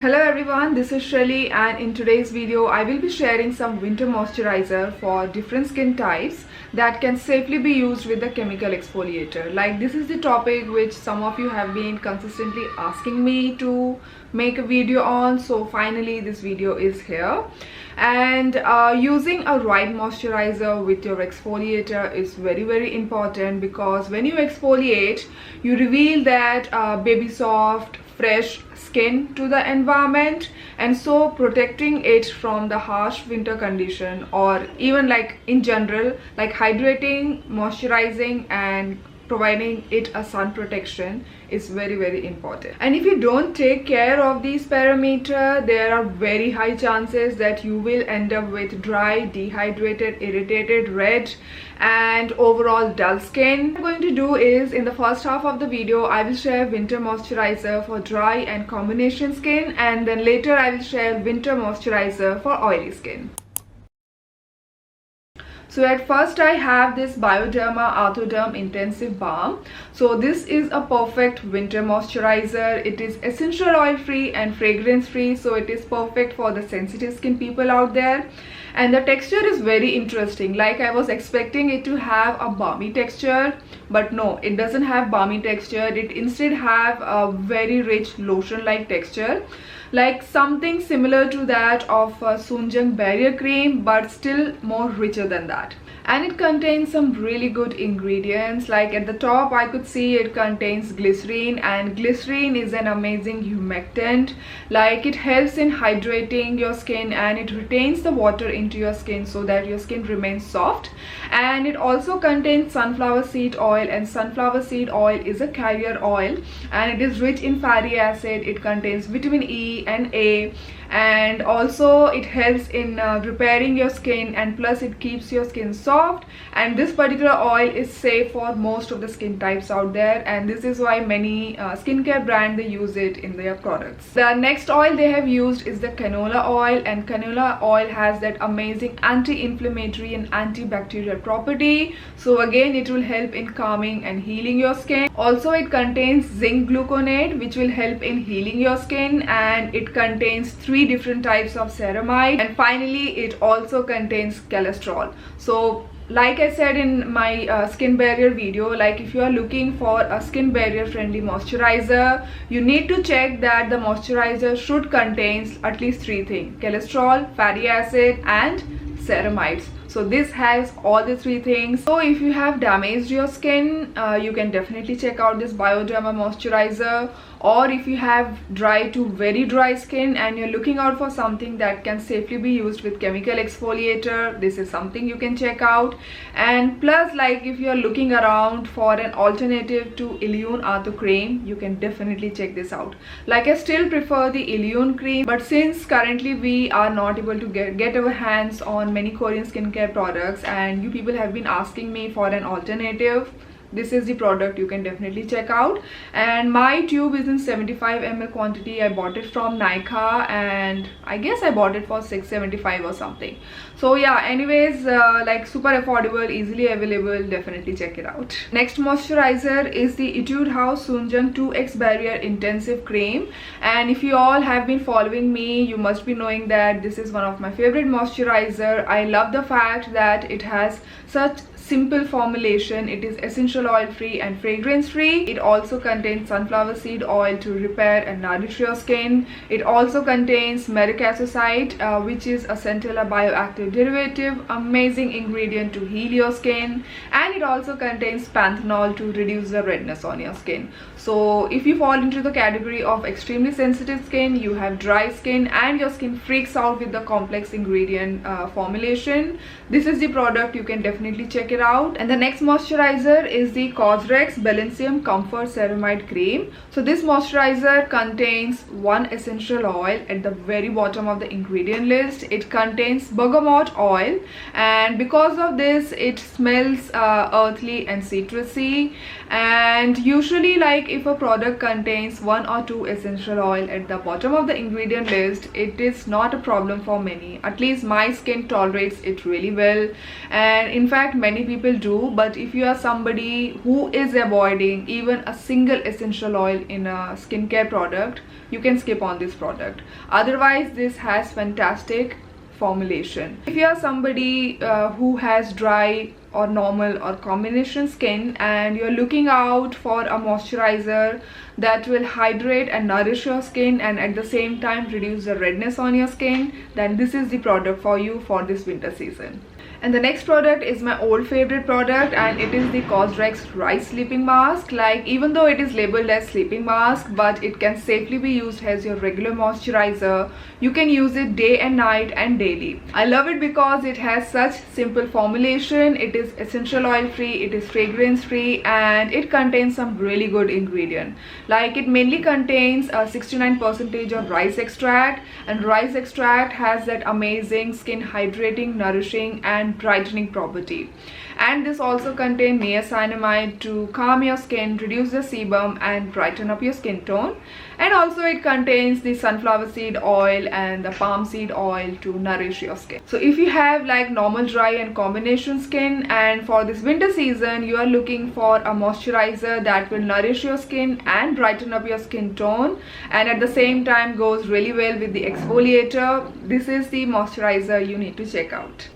Hello everyone, this is Shelly and in today's video I will be sharing some winter moisturizer for different skin types that can safely be used with the chemical exfoliator. Like, this is the topic which some of you have been consistently asking me to make a video on, so finally this video is here. And using a right moisturizer with your exfoliator is very important, because when you exfoliate you reveal that baby soft fresh skin to the environment, and so protecting it from the harsh winter condition, or even like in general, like hydrating, moisturizing and providing it a sun protection is very important. And if you don't take care of these parameters, there are very high chances that you will end up with dry, dehydrated, irritated, red and overall dull skin. What I'm going to do is, in the first half of the video I will share winter moisturizer for dry and combination skin, and then later I will share winter moisturizer for oily skin. So at first I have this Bioderma Arthroderm Intensive Balm. So this is a perfect winter moisturizer. It is essential oil free and fragrance free, so it is perfect for the sensitive skin people out there. And the texture is very interesting. Like, I was expecting it to have a balmy texture, but no, it doesn't have balmy texture. It instead have a very rich lotion like texture, like something similar to that of Sunjung Barrier Cream, but still more richer than that. And it contains some really good ingredients. Like, at the top I could see it contains glycerin, and glycerin is an amazing humectant. Like, it helps in hydrating your skin and it retains the water into your skin so that your skin remains soft. And it also contains sunflower seed oil, and sunflower seed oil is a carrier oil and it is rich in fatty acid. It contains vitamin E and A, and also it helps in repairing your skin, and plus it keeps your skin soft. And this particular oil is safe for most of the skin types out there, and this is why many skincare brands, they use it in their products. The next oil they have used is the canola oil, and canola oil has that amazing anti-inflammatory and antibacterial property, so again it will help in calming and healing your skin. Also it contains zinc gluconate, which will help in healing your skin, and it contains 3 different types of ceramide, and finally it also contains cholesterol. So like I said in my skin barrier video, like, if you are looking for a skin barrier friendly moisturizer, you need to check that the moisturizer should contain at least 3 things: cholesterol, fatty acid and ceramides. So this has all the 3 things. So if you have damaged your skin, you can definitely check out this Bioderma moisturizer. Or if you have dry to very dry skin and you're looking out for something that can safely be used with chemical exfoliator, this is something you can check out. And plus, like, if you're looking around for an alternative to Illune Artho cream, you can definitely check this out. Like, I still prefer the Illune cream, but since currently we are not able to get our hands on many Korean skincare products and you people have been asking me for an alternative, this is the product you can definitely check out. And my tube is in 75 ml quantity. I bought it from Nykaa, and I guess I bought it for 675 or something. So yeah, anyways, like, super affordable, easily available, definitely check it out. Next moisturizer is the Etude House Sunjung 2X Barrier Intensive Cream, and if you all have been following me, you must be knowing that this is one of my favorite moisturizer. I love the fact that it has such simple formulation. It is essential oil free and fragrance free. It also contains sunflower seed oil to repair and nourish your skin. It also contains mericosite, which is a centella bioactive derivative, amazing ingredient to heal your skin. And it also contains panthenol to reduce the redness on your skin. So if you fall into the category of extremely sensitive skin, you have dry skin and your skin freaks out with the complex ingredient formulation, this is the product you can definitely check it out. And the next moisturizer is the Cosrx Balancium Comfort Ceramide Cream. So this moisturizer contains 1 essential oil at the very bottom of the ingredient list. It contains bergamot oil, and because of this it smells earthly and citrusy. And usually, like if a product contains 1 or 2 essential oil at the bottom of the ingredient list, it is not a problem for many. At least my skin tolerates it really well, and in fact many people do. But if you are somebody who is avoiding even a single essential oil in a skincare product, you can skip on this product. Otherwise, this has fantastic formulation. If you are somebody who has dry or normal or combination skin, and you're looking out for a moisturizer that will hydrate and nourish your skin and at the same time reduce the redness on your skin, then this is the product for you for this winter season. And the next product is my old favorite product, and it is the Cosrx Rice Sleeping Mask. Like, even though it is labeled as sleeping mask, but it can safely be used as your regular moisturizer. You can use it day and night and daily. I love it because it has such simple formulation. It is essential oil free, it is fragrance free, and it contains some really good ingredient. Like, it mainly contains 69% of rice extract, and rice extract has that amazing skin hydrating, nourishing and brightening property. And this also contains niacinamide to calm your skin, reduce the sebum and brighten up your skin tone. And also it contains the sunflower seed oil and the palm seed oil to nourish your skin. So if you have like normal, dry and combination skin, and for this winter season you are looking for a moisturizer that will nourish your skin and brighten up your skin tone, and at the same time goes really well with the exfoliator, this is the moisturizer you need to check out.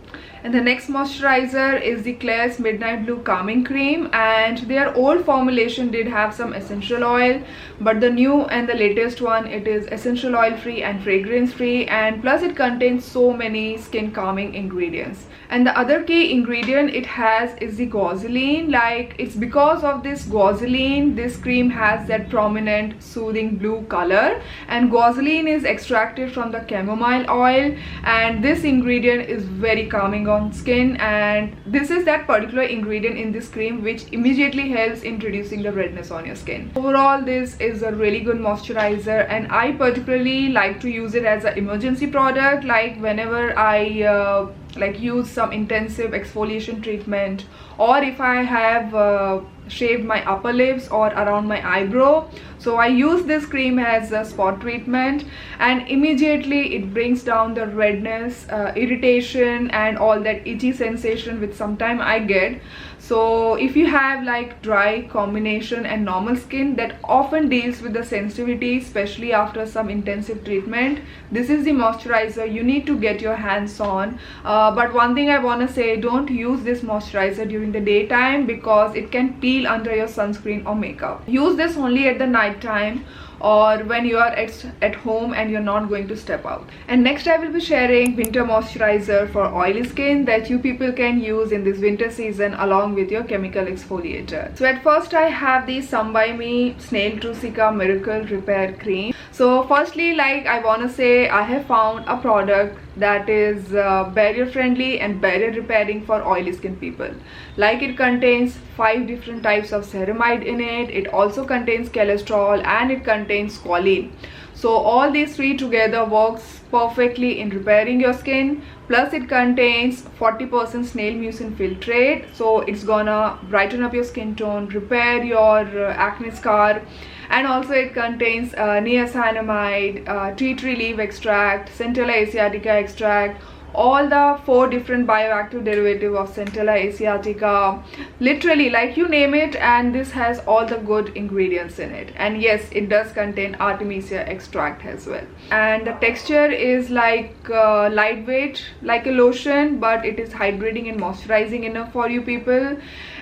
And the next moisturizer is the Klairs Midnight Blue Calming Cream, and their old formulation did have some essential oil, but the new and the latest one, it is essential oil free and fragrance free, and plus it contains so many skin calming ingredients. And the other key ingredient it has is the Gauzoline. Like, it's because of this Gauzoline this cream has that prominent soothing blue color, and Gauzoline is extracted from the chamomile oil, and this ingredient is very calming on skin, and this is that particular ingredient in this cream which immediately helps in reducing the redness on your skin. Overall, this is a really good moisturizer, and I particularly like to use it as an emergency product. Like, whenever I like use some intensive exfoliation treatment, or if I have shaved my upper lips or around my eyebrow, so I use this cream as a spot treatment, and immediately it brings down the redness, irritation and all that itchy sensation which sometimes I get. So if you have like dry, combination and normal skin that often deals with the sensitivity, especially after some intensive treatment, this is the moisturizer you need to get your hands on. But one thing I want to say, don't use this moisturizer during the daytime because it can peel under your sunscreen or makeup. Use this only at the night time or when you are at home and you're not going to step out. And next I will be sharing winter moisturizer for oily skin that you people can use in this winter season along with your chemical exfoliator. So at first I have the Some By Me Snail Trucica Miracle Repair Cream. So firstly, like, I want to say I have found a product that is barrier friendly and barrier repairing for oily skin people. Like, it contains 5 different types of ceramide in it. It also contains cholesterol and it contains choline. So all these 3 together works perfectly in repairing your skin. Plus it contains 40% snail mucin filtrate, so it's gonna brighten up your skin tone, repair your acne scar. And also it contains niacinamide, tea tree leaf extract, Centella asiatica extract, all the 4 different bioactive derivative of Centella asiatica, literally like you name it, and this has all the good ingredients in it. And yes, it does contain Artemisia extract as well. And the texture is like lightweight, like a lotion, but it is hydrating and moisturizing enough for you people.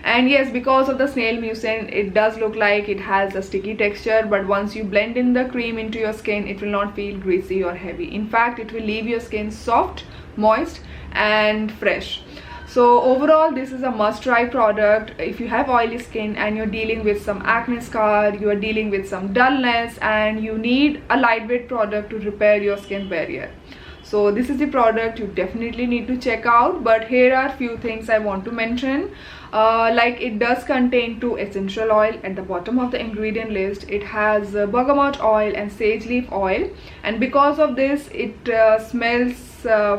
And yes, because of the snail mucin, it does look like it has a sticky texture, but once you blend in the cream into your skin, it will not feel greasy or heavy. In fact, it will leave your skin soft, moist and fresh. So overall, this is a must-try product if you have oily skin and you're dealing with some acne scar, you are dealing with some dullness, and you need a lightweight product to repair your skin barrier. So this is the product you definitely need to check out. But here are few things I want to mention. Like it does contain 2 essential oil at the bottom of the ingredient list. It has bergamot oil and sage leaf oil, and because of this it smells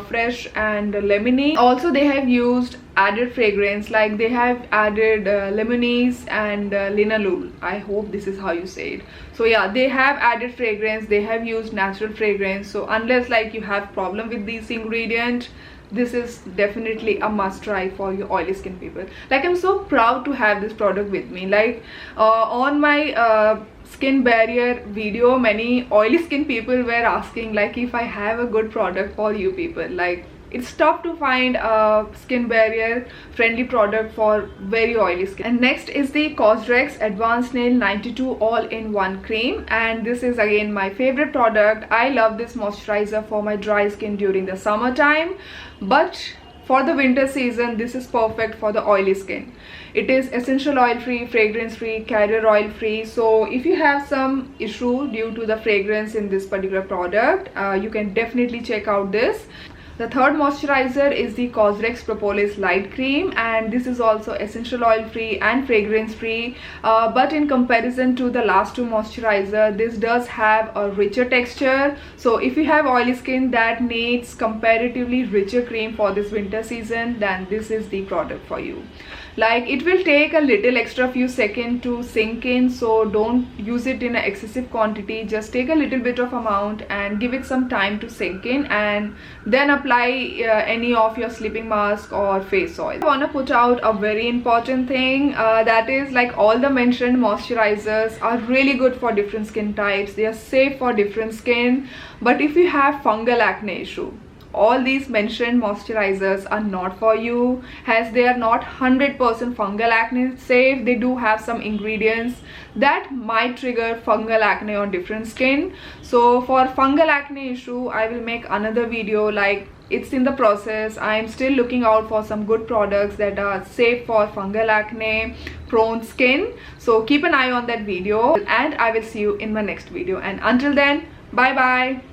fresh and lemony. Also they have used added fragrance, like they have added lemonese and linalool. I hope this is how you say it. So yeah, they have added fragrance, they have used natural fragrance. So unless like you have problem with these ingredients, this is definitely a must try for your oily skin people. Like I'm so proud to have this product with me. Like on my skin barrier video, many oily skin people were asking like if I have a good product for you people. Like it's tough to find a skin barrier friendly product for very oily skin. And next is the Cosrx Advanced Nail 92 all-in-one cream, and this is again my favorite product. I love this moisturizer for my dry skin during the summertime, but for the winter season this is perfect for the oily skin. It is essential oil free, fragrance free, carrier oil free. So if you have some issue due to the fragrance in this particular product, you can definitely check out this. The third moisturizer is the Cosrx Propolis Light Cream, and this is also essential oil free and fragrance free, but in comparison to the last 2 moisturizer, this does have a richer texture. So if you have oily skin that needs comparatively richer cream for this winter season, then this is the product for you. Like it will take a little extra few seconds to sink in, so don't use it in an excessive quantity. Just take a little bit of amount and give it some time to sink in, and then apply any of your sleeping mask or face oil. I want to put out a very important thing, that is like all the mentioned moisturizers are really good for different skin types. They are safe for different skin, but if you have fungal acne issue, all these mentioned moisturizers are not for you, as they are not 100% fungal acne safe. They do have some ingredients that might trigger fungal acne on different skin. So for fungal acne issue, I will make another video. Like it's in the process. I am still looking out for some good products that are safe for fungal acne prone skin. So keep an eye on that video, and I will see you in my next video. And until then, bye bye.